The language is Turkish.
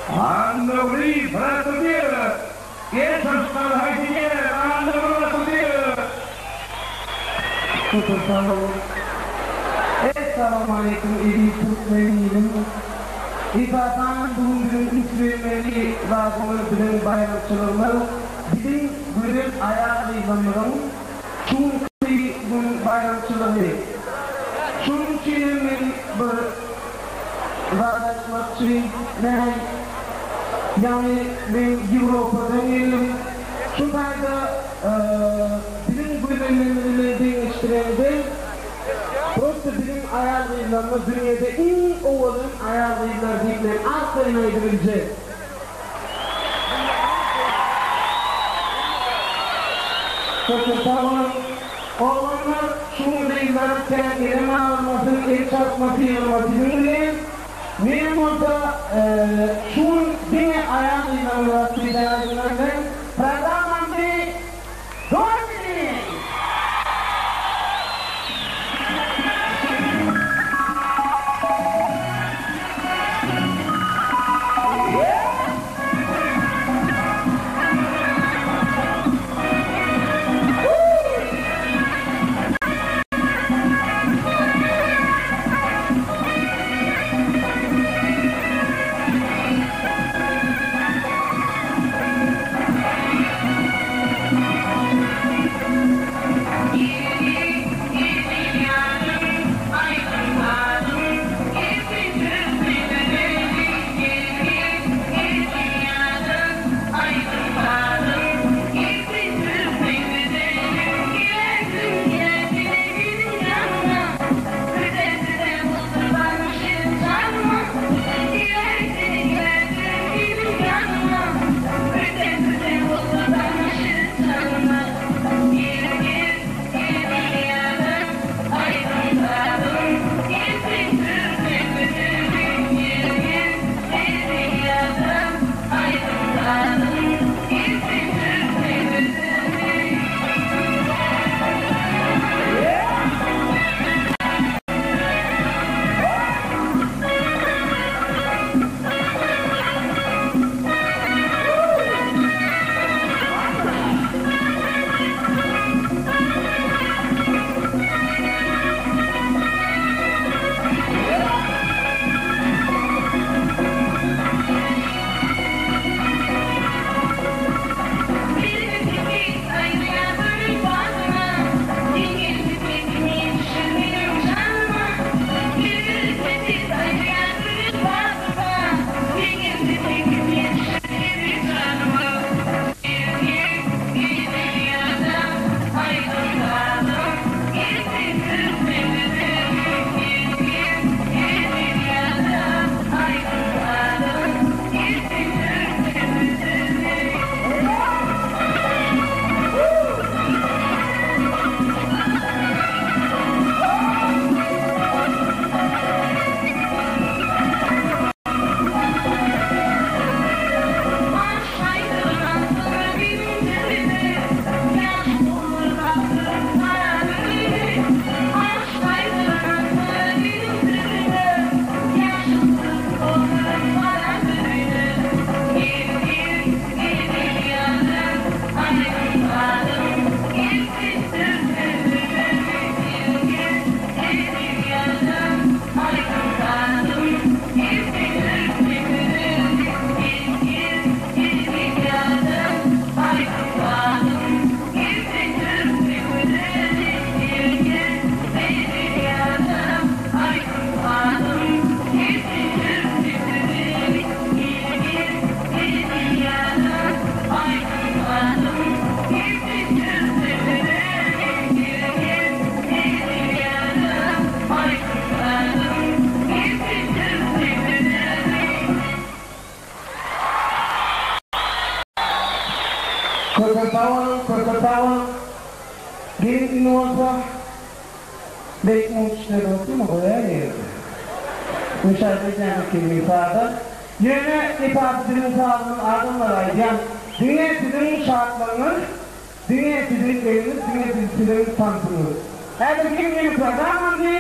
Andogli Prasodir, Yesastan Hajiye, Andogli Prasodir. Esselamu Aleyküm evi Türkmeniyim. İfadan bugün İsrail'li razılı bilen bayramçılığımı bizim bugün ayarlayalım. Çünkü bugün bayramçılığı. Çünkü bir vatandaşlığı ne? Yani ben Avrupa'dan geldim. Çünkü bizim bugünlerinde değiştirildi. Prosta bizim ayarlayılanlar dünyada en oğulun ayarlayılanlar deyipler aslayın aydırıcı. Çok tamam. Oğlanlar şunu deyirlerken elime almasın, el çarpması yılmasın diye. Benim orada şunu yine ayarlayılanlar deyirlerken Pradhanmantri Dormini. Kota-Tawang, Giring Inuwasa, Baik Mujtaba itu mengolah Misalnya jangan kini pada, Yena ipat dengan sahabat Adam melayan, dengan saat bangun, dengan kini, dengan pantul. Ada kini Pradhanmantri